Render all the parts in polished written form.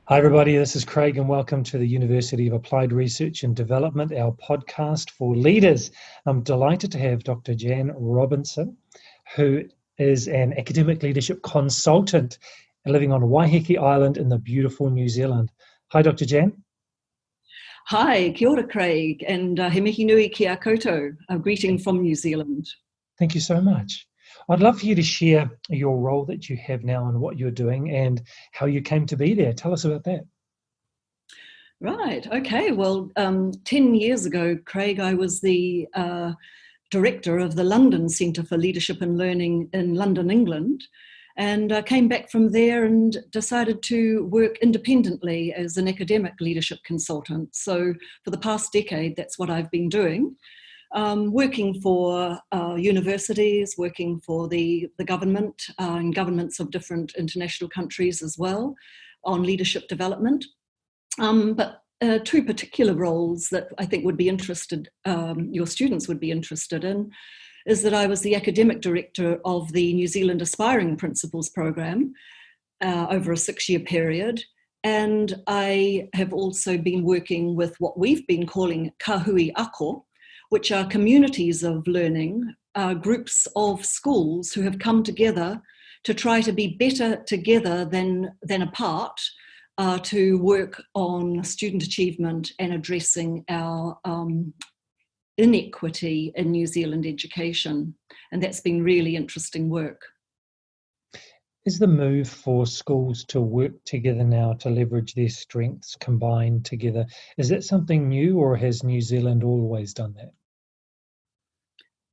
Hi, everybody. This is Craig, and welcome to the University of Applied Research and Development, our podcast for leaders. I'm delighted to have Dr. Jan Robertson, who is an academic leadership consultant living on Waiheke Island in the beautiful New Zealand. Hi, Dr. Jan. Hi, kia ora, Craig, and he mihi nui ki a koutou, a greeting from New Zealand. Thank you so much. I'd love for you to share your role that you have now and what you're doing and how you came to be there. Tell us about that. Right, okay. Well, 10 years ago, Craig, I was the director of the London Centre for Leadership and Learning in London, England, and I came back from there and decided to work independently as an academic leadership consultant. So for the past decade, that's what I've been doing. Working for universities, working for the government and governments of different international countries as well on leadership development. But two particular roles that I think would be interested, your students would be interested in, is that I was the academic director of the New Zealand Aspiring Principals program over a 6-year period. And I have also been working with what we've been calling kahui ako, which are communities of learning, groups of schools who have come together to try to be better together than apart, to work on student achievement and addressing our inequity in New Zealand education. And that's been really interesting work. Is the move for schools to work together now to leverage their strengths combined together, is that something new, or has New Zealand always done that?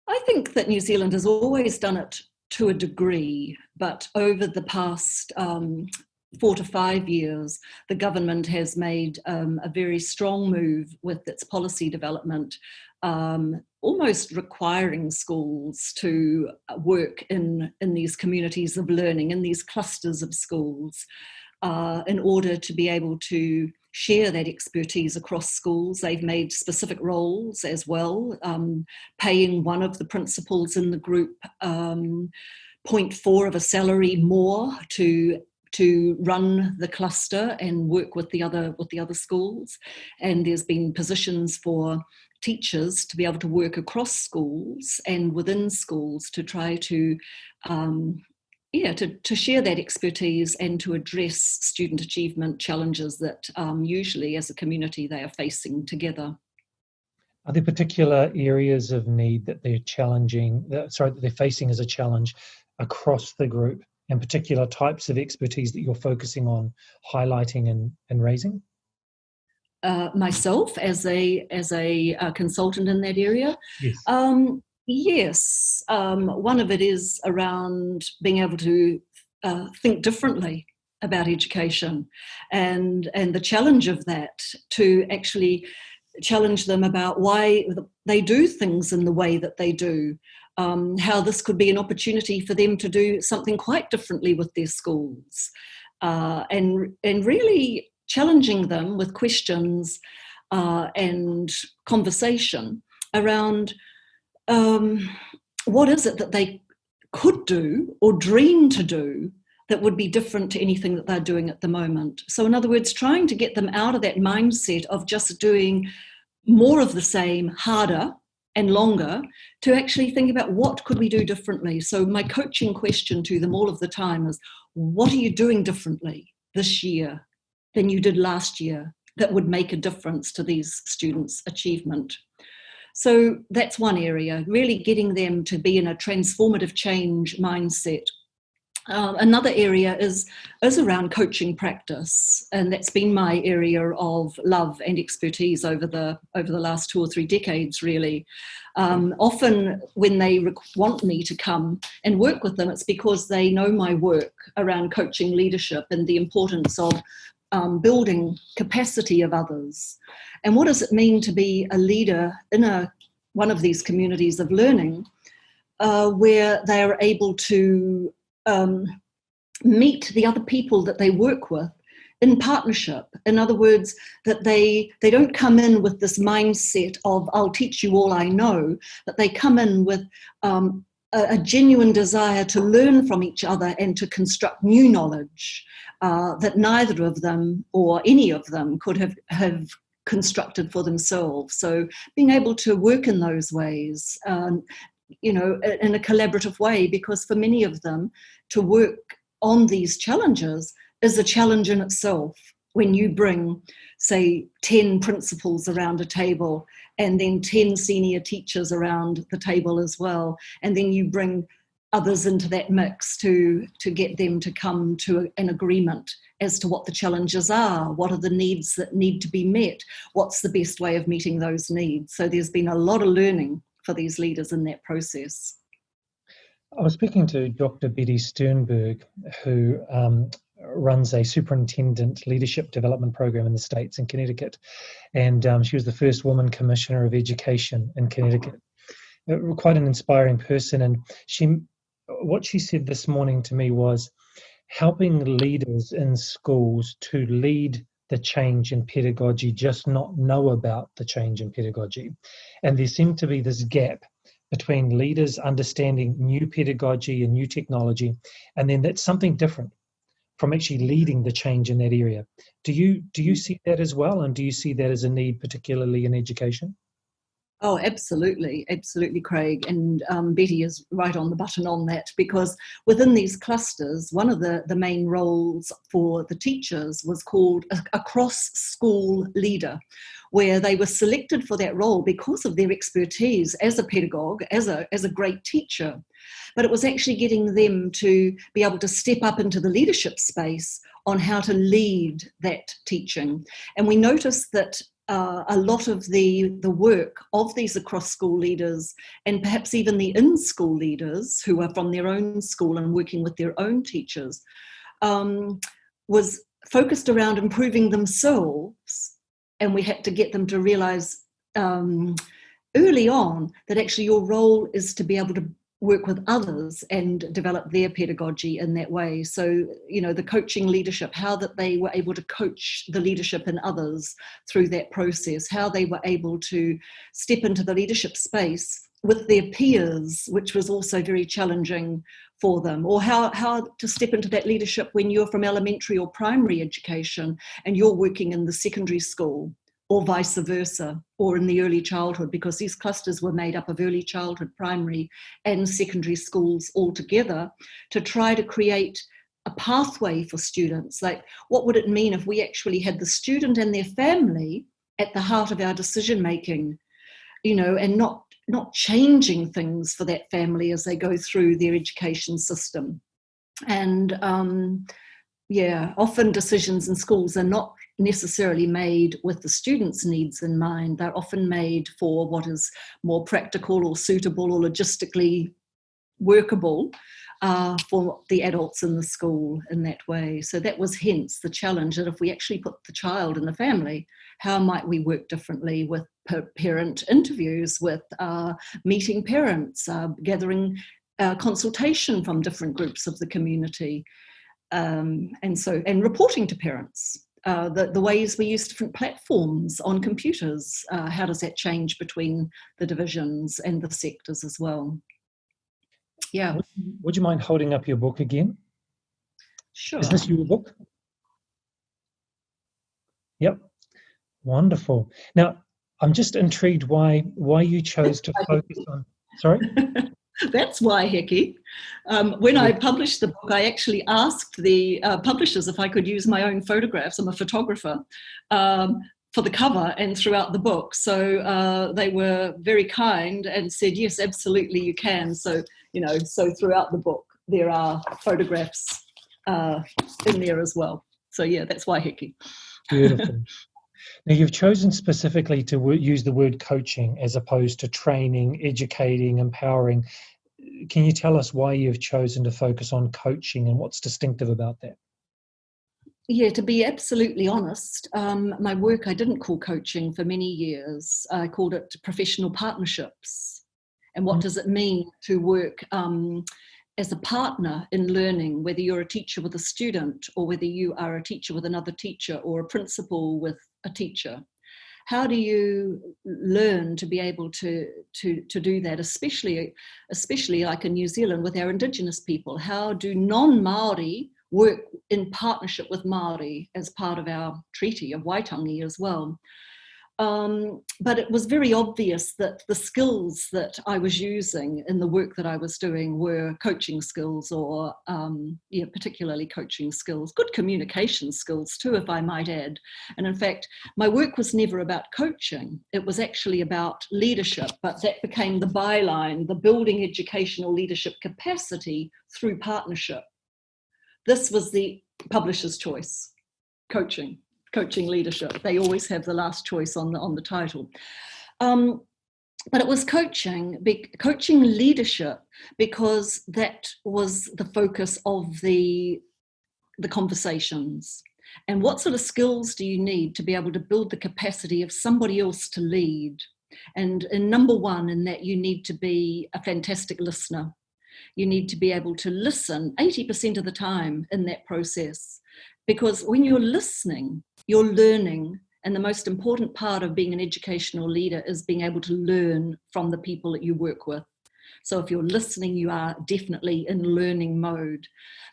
I think that New Zealand has always done it to a degree, but over the past 4 to 5 years, the government has made a very strong move with its policy development, almost requiring schools to work in these communities of learning, in these clusters of schools, in order to be able to share that expertise across schools. They've made specific roles as well, paying one of the principals in the group 0.4 of a salary more to run the cluster and work with the other schools. And there's been positions for teachers to be able to work across schools and within schools to try to share that expertise and to address student achievement challenges that usually as a community they are facing together. Are there particular areas of need that they're facing as a challenge across the group, and particular types of expertise that you're focusing on highlighting and raising? Myself as a consultant in that area? Yes. Yes. One of it is around being able to think differently about education, and the challenge of that, to actually challenge them about why they do things in the way that they do, how this could be an opportunity for them to do something quite differently with their schools, and really challenging them with questions and conversation around what is it that they could do or dream to do that would be different to anything that they're doing at the moment. So in other words, trying to get them out of that mindset of just doing more of the same, harder and longer, to actually think about what could we do differently. So my coaching question to them all of the time is, what are you doing differently this year than you did last year that would make a difference to these students' achievement? So that's one area, really getting them to be in a transformative change mindset. Another area is around coaching practice, and that's been my area of love and expertise over the last 2 or 3 decades, really. Often when they want me to come and work with them, it's because they know my work around coaching leadership and the importance of building capacity of others. And what does it mean to be a leader in one of these communities of learning, where they are able to meet the other people that they work with in partnership. In other words, that they don't come in with this mindset of, I'll teach you all I know, but they come in with a genuine desire to learn from each other and to construct new knowledge that neither of them or any of them could have constructed for themselves. So being able to work in those ways, in a collaborative way, because for many of them to work on these challenges is a challenge in itself. When you bring, say, 10 principals around a table and then 10 senior teachers around the table as well, and then you bring others into that mix to get them to come to an agreement as to what the challenges are, what are the needs that need to be met, what's the best way of meeting those needs. So there's been a lot of learning for these leaders in that process. I was speaking to Dr. Betty Sternberg, who runs a superintendent leadership development program in the States, in Connecticut. And she was the first woman commissioner of education in Connecticut. Quite an inspiring person. And what she said this morning to me was helping leaders in schools to lead the change in pedagogy, just not know about the change in pedagogy. And there seemed to be this gap between leaders understanding new pedagogy and new technology, and then that's something different from actually leading the change in that area. Do you see that as well? And do you see that as a need, particularly in education? Oh, absolutely, Craig. And Betty is right on the button on that, because within these clusters, one of the main roles for the teachers was called a cross-school leader, where they were selected for that role because of their expertise as a pedagogue, as a great teacher. But it was actually getting them to be able to step up into the leadership space on how to lead that teaching. And we noticed that a lot of the work of these across-school leaders, and perhaps even the in-school leaders who are from their own school and working with their own teachers, was focused around improving themselves. And we had to get them to realise early on that actually your role is to be able to work with others and develop their pedagogy in that way. So, the coaching leadership, how that they were able to coach the leadership in others through that process, how they were able to step into the leadership space with their peers, which was also very challenging for them, or how to step into that leadership when you're from elementary or primary education and you're working in the secondary school, or vice versa, or in the early childhood, because these clusters were made up of early childhood, primary and secondary schools all together, to try to create a pathway for students. Like, what would it mean if we actually had the student and their family at the heart of our decision making, and not changing things for that family as they go through their education system. And often decisions in schools are not necessarily made with the students' needs in mind. They're often made for what is more practical or suitable or logistically workable for the adults in the school in that way. So that was hence the challenge, that if we actually put the child in the family, how might we work differently with parent interviews, with meeting parents, gathering consultation from different groups of the community, and reporting to parents. The ways we use different platforms on computers, how does that change between the divisions and the sectors as well? Yeah. Would you mind holding up your book again? Sure. Is this your book? Yep. Wonderful. Now, I'm just intrigued why you chose to focus on... Sorry? That's Waiheke. When I published the book, I actually asked the publishers if I could use my own photographs. I'm a photographer. For the cover and throughout the book. So they were very kind and said, yes, absolutely you can. So, so throughout the book, there are photographs in there as well. So yeah, that's Waiheke. Beautiful. Now, you've chosen specifically to use the word coaching as opposed to training, educating, empowering. Can you tell us why you've chosen to focus on coaching and what's distinctive about that? Yeah, to be absolutely honest, my work I didn't call coaching for many years. I called it professional partnerships. And what does it mean to work as a partner in learning, whether you're a teacher with a student or whether you are a teacher with another teacher or a principal with a teacher? How do you learn to be able to do that, especially like in New Zealand with our Indigenous people? How do non-Māori work in partnership with Māori as part of our treaty of Waitangi as well? But it was very obvious that the skills that I was using in the work that I was doing were coaching skills, or particularly coaching skills, good communication skills too, if I might add. And in fact, my work was never about coaching. It was actually about leadership, but that became the byline, the building educational leadership capacity through partnership. This was the publisher's choice, coaching leadership. They always have the last choice on the title. But it was coaching leadership, because that was the focus of the conversations. And what sort of skills do you need to be able to build the capacity of somebody else to lead? And number one in that, you need to be a fantastic listener. You need to be able to listen 80% of the time in that process. Because when you're listening, you're learning. And the most important part of being an educational leader is being able to learn from the people that you work with. So if you're listening, you are definitely in learning mode.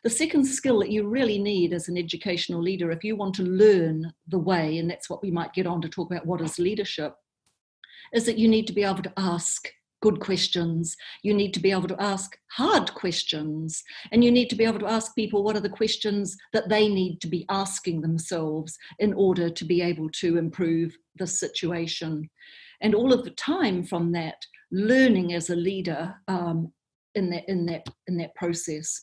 The second skill that you really need as an educational leader, if you want to learn the way, and that's what we might get on to talk about what is leadership, is that you need to be able to ask good questions. You need to be able to ask hard questions, and you need to be able to ask people what are the questions that they need to be asking themselves in order to be able to improve the situation. And all of the time from that, learning as a leader in that process.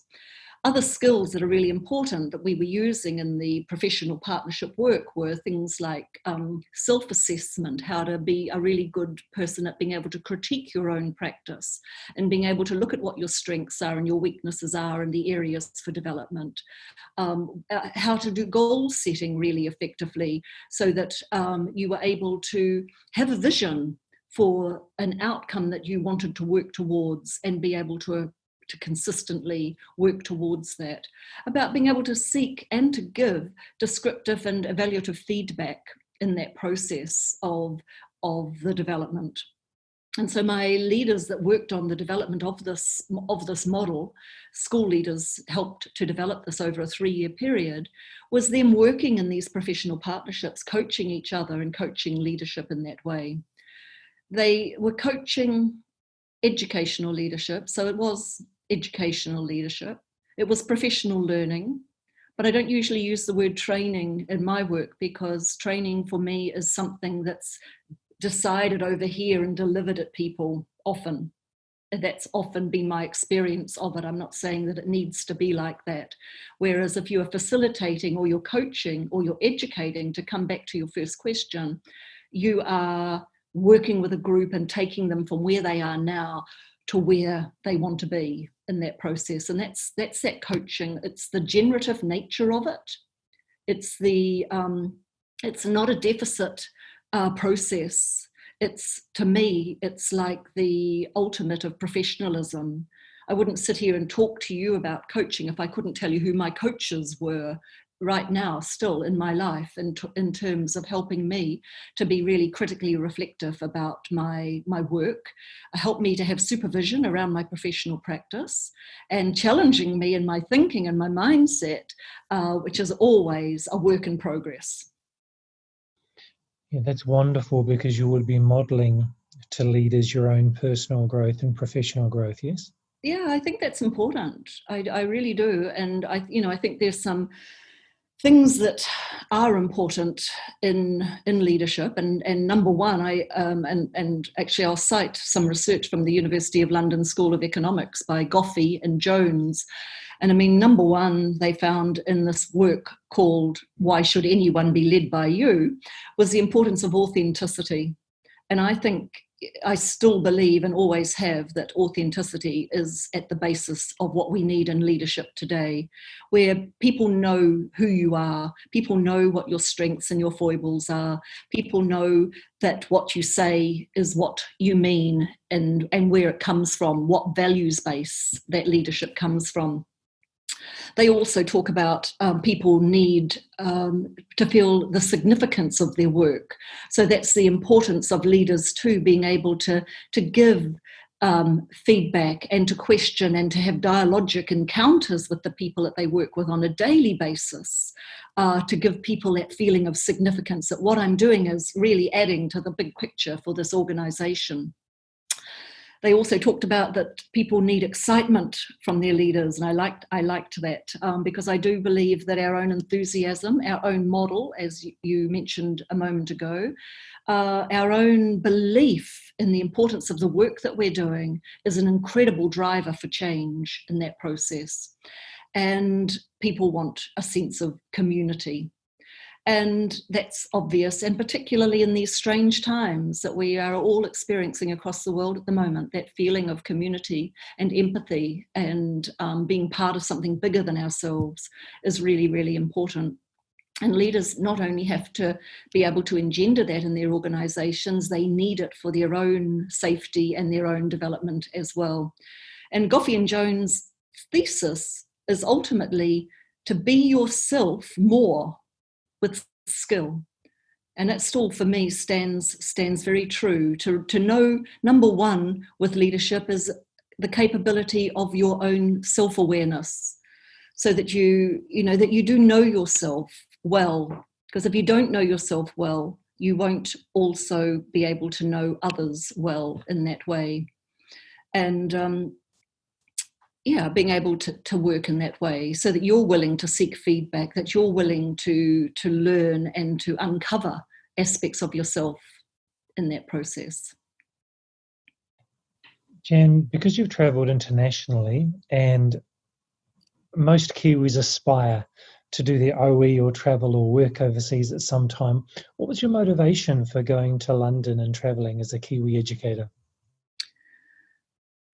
Other skills that are really important that we were using in the professional partnership work were things like self-assessment, how to be a really good person at being able to critique your own practice and being able to look at what your strengths are and your weaknesses are and the areas for development. How to do goal setting really effectively so that you were able to have a vision for an outcome that you wanted to work towards and be able to consistently work towards that, about being able to seek and to give descriptive and evaluative feedback in that process of the development. And so my leaders that worked on the development of this model, school leaders helped to develop this over a 3-year period, was them working in these professional partnerships, coaching each other and coaching leadership in that way. They were coaching educational leadership, so it was educational leadership. It was professional learning, but I don't usually use the word training in my work, because training for me is something that's decided over here and delivered at people often. And that's often been my experience of it. I'm not saying that it needs to be like that. Whereas if you're facilitating or you're coaching or you're educating, to come back to your first question, you are working with a group and taking them from where they are now to where they want to be in that process. And that's that coaching. It's the generative nature of it. It's not a deficit process. To me, it's like the ultimate of professionalism. I wouldn't sit here and talk to you about coaching if I couldn't tell you who my coaches were right now, still in my life, in terms of helping me to be really critically reflective about my work, help me to have supervision around my professional practice, and challenging me in my thinking and my mindset, which is always a work in progress. Yeah, that's wonderful, because you will be modelling to leaders your own personal growth and professional growth, yes? Yeah, I think that's important. I really do. And I think there's some things that are important in leadership, and number one, and actually I'll cite some research from the University of London School of Economics by Goffey and Jones. And I mean, number one, they found in this work called "Why Should Anyone Be Led by You?" was the importance of authenticity. And I still believe, and always have, that authenticity is at the basis of what we need in leadership today, where people know who you are, people know what your strengths and your foibles are, people know that what you say is what you mean, and where it comes from, what values base that leadership comes from. They also talk about people need to feel the significance of their work. So that's the importance of leaders too, being able to give feedback and to question and to have dialogic encounters with the people that they work with on a daily basis, to give people that feeling of significance, that what I'm doing is really adding to the big picture for this organisation. They also talked about that people need excitement from their leaders, and I liked that because I do believe that our own enthusiasm, our own model, as you mentioned a moment ago, our own belief in the importance of the work that we're doing is an incredible driver for change in that process. And people want a sense of community. And that's obvious, and particularly in these strange times that we are all experiencing across the world at the moment, that feeling of community and empathy and being part of something bigger than ourselves is really, really important. And leaders not only have to be able to engender that in their organisations, they need it for their own safety and their own development as well. And Goffey and Jones' thesis is ultimately to be yourself more with skill. And that still for me stands very true. To know, number one with leadership is the capability of your own self-awareness, so that you do know yourself well. Because if you don't know yourself well, you won't also be able to know others well in that way. And being able to work in that way, so that you're willing to seek feedback, that you're willing to learn and to uncover aspects of yourself in that process. Jan, because you've travelled internationally and most Kiwis aspire to do their OE or travel or work overseas at some time, what was your motivation for going to London and travelling as a Kiwi educator?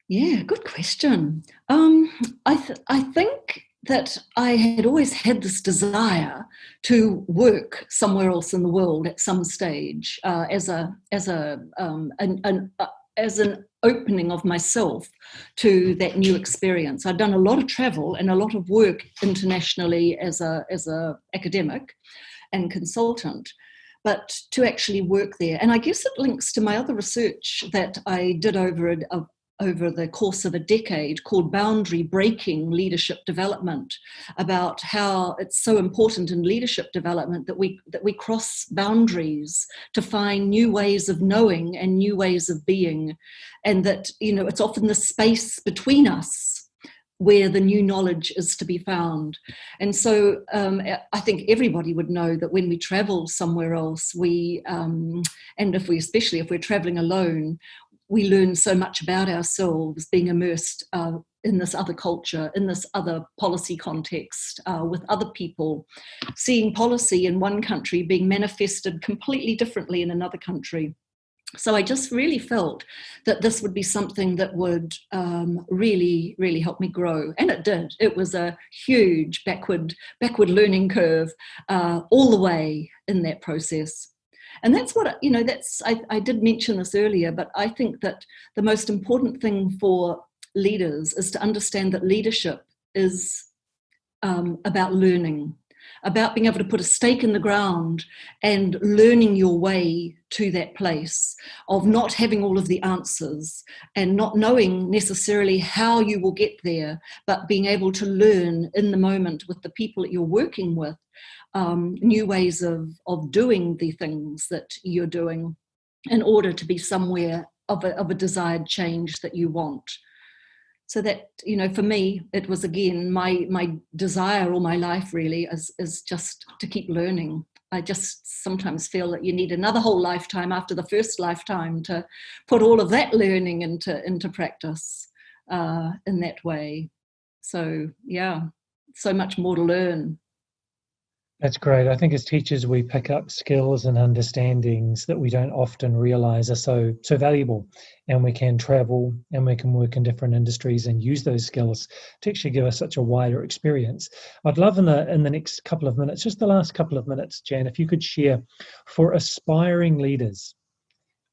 Yeah, good question. I think that I had always had this desire to work somewhere else in the world at some stage, as an opening of myself to that new experience. I'd done a lot of travel and a lot of work internationally as a academic and consultant, but to actually work there. And I guess it links to my other research that I did over the course of a decade, called Boundary Breaking Leadership Development, about how it's so important in leadership development that we cross boundaries to find new ways of knowing and new ways of being, and that it's often the space between us where the new knowledge is to be found. And so I think everybody would know that when we travel somewhere else, and especially if we're traveling alone, we learn so much about ourselves being immersed in this other culture, in this other policy context, with other people, seeing policy in one country being manifested completely differently in another country. So I just really felt that this would be something that would really, really help me grow. And it did. It was a huge backward learning curve all the way in that process. And that's what, I did mention this earlier, but I think that the most important thing for leaders is to understand that leadership is about learning, about being able to put a stake in the ground and learning your way to that place of not having all of the answers and not knowing necessarily how you will get there, but being able to learn in the moment with the people that you're working with, new ways of doing the things that you're doing in order to be somewhere of a desired change that you want. So that, for me, it was, again, my desire all my life really is just to keep learning. I just sometimes feel that you need another whole lifetime after the first lifetime to put all of that learning into practice in that way. So, yeah, so much more to learn. That's great. I think as teachers, we pick up skills and understandings that we don't often realise are so valuable, and we can travel and we can work in different industries and use those skills to actually give us such a wider experience. I'd love in the next couple of minutes, just the last couple of minutes, Jan, if you could share for aspiring leaders,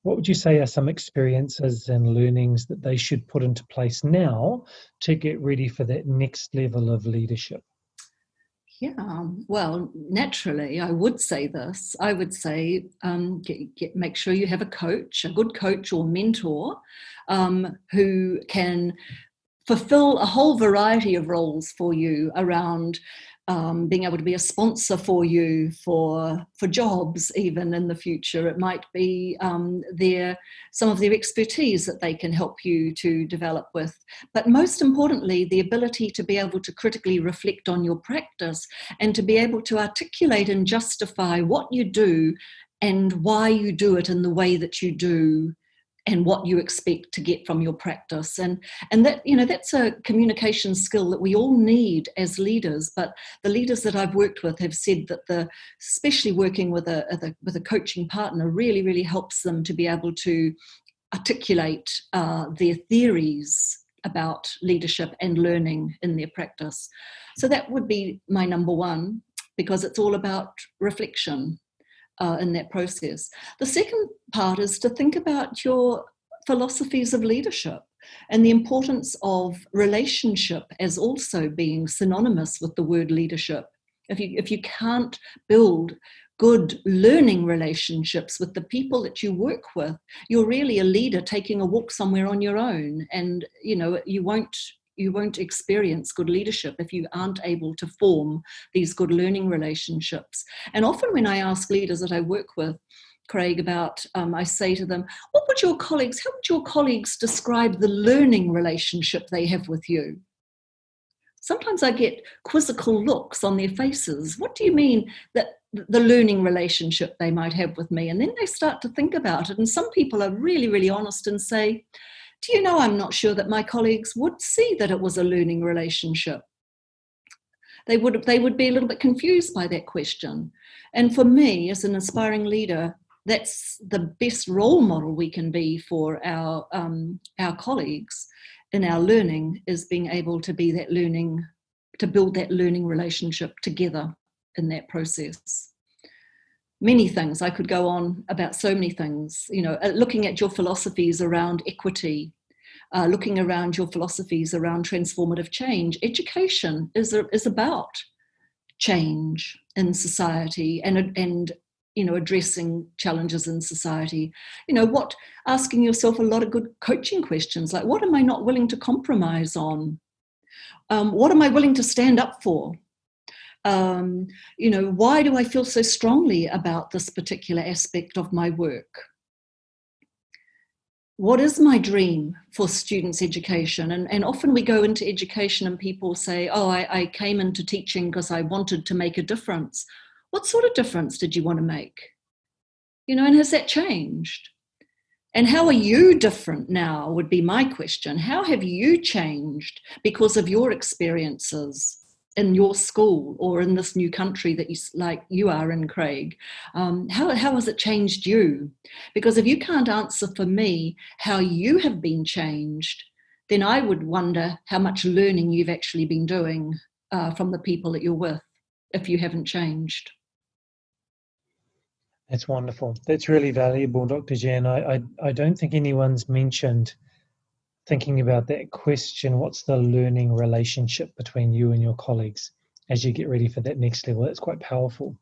what would you say are some experiences and learnings that they should put into place now to get ready for that next level of leadership? Yeah, well, naturally, I would say this. I would say make sure you have a good coach or mentor who can fulfill a whole variety of roles for you around being able to be a sponsor for you for jobs even in the future. It might be some of their expertise that they can help you to develop with. But most importantly, the ability to be able to critically reflect on your practice and to be able to articulate and justify what you do and why you do it in the way that you do and what you expect to get from your practice. And that, that's a communication skill that we all need as leaders. But the leaders that I've worked with have said that especially working with a coaching partner really, really helps them to be able to articulate their theories about leadership and learning in their practice. So that would be my number one, because it's all about reflection. In that process. The second part is to think about your philosophies of leadership and the importance of relationship as also being synonymous with the word leadership. If you can't build good learning relationships with the people that you work with, you're really a leader taking a walk somewhere on your own, and you won't experience good leadership if you aren't able to form these good learning relationships. And often when I ask leaders that I work with, Craig, about, I say to them, how would your colleagues describe the learning relationship they have with you? Sometimes I get quizzical looks on their faces. What do you mean that the learning relationship they might have with me? And then they start to think about it. And some people are really, really honest and say, do you know, I'm not sure that my colleagues would see that it was a learning relationship. They would be a little bit confused by that question. And for me, as an aspiring leader, that's the best role model we can be for our colleagues in our learning, is being able to be that learning, to build that learning relationship together in that process. Many things. I could go on about so many things, looking at your philosophies around equity, looking around your philosophies around transformative change. Education is about change in society and addressing challenges in society. Asking yourself a lot of good coaching questions, like, what am I not willing to compromise on? What am I willing to stand up for? Why do I feel so strongly about this particular aspect of my work? What is my dream for students' education? And often we go into education and people say, I came into teaching because I wanted to make a difference. What sort of difference did you want to make? And has that changed? And how are you different now would be my question. How have you changed because of your experiences in your school or in this new country that you are in, Craig? How has it changed you? Because if you can't answer for me how you have been changed, then I would wonder how much learning you've actually been doing from the people that you're with if you haven't changed. That's wonderful. That's really valuable, Dr. Jan. I don't think anyone's mentioned thinking about that question, what's the learning relationship between you and your colleagues as you get ready for that next level? That's quite powerful.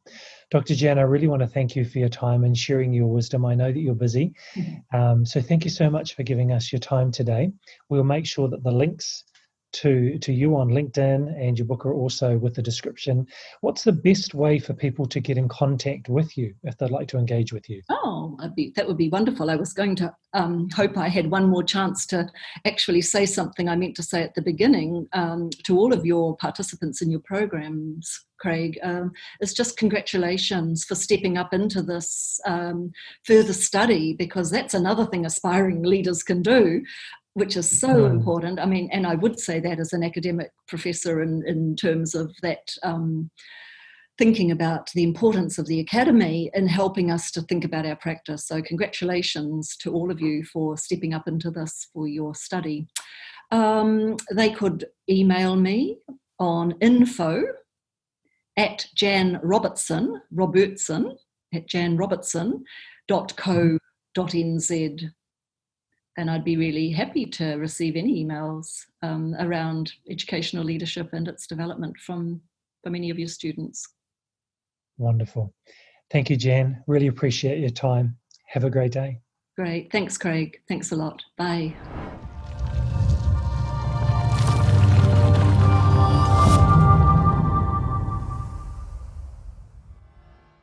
Dr. Jan, I really want to thank you for your time and sharing your wisdom. I know that you're busy. So thank you so much for giving us your time today. We'll make sure that the links to you on LinkedIn and your book are also with the description. What's the best way for people to get in contact with you if they'd like to engage with you? That would be wonderful. I was going to hope I had one more chance to actually say something I meant to say at the beginning to all of your participants in your programs, Craig. It's just congratulations for stepping up into this further study, because that's another thing aspiring leaders can do, which is so important. I mean, and I would say that as an academic professor in terms of that, thinking about the importance of the academy in helping us to think about our practice. So congratulations to all of you for stepping up into this for your study. They could email me on info@janrobertson@janrobertson.co.nz. And I'd be really happy to receive any emails around educational leadership and its development from any of your students. Wonderful. Thank you, Jan. Really appreciate your time. Have a great day. Great. Thanks, Craig. Thanks a lot. Bye.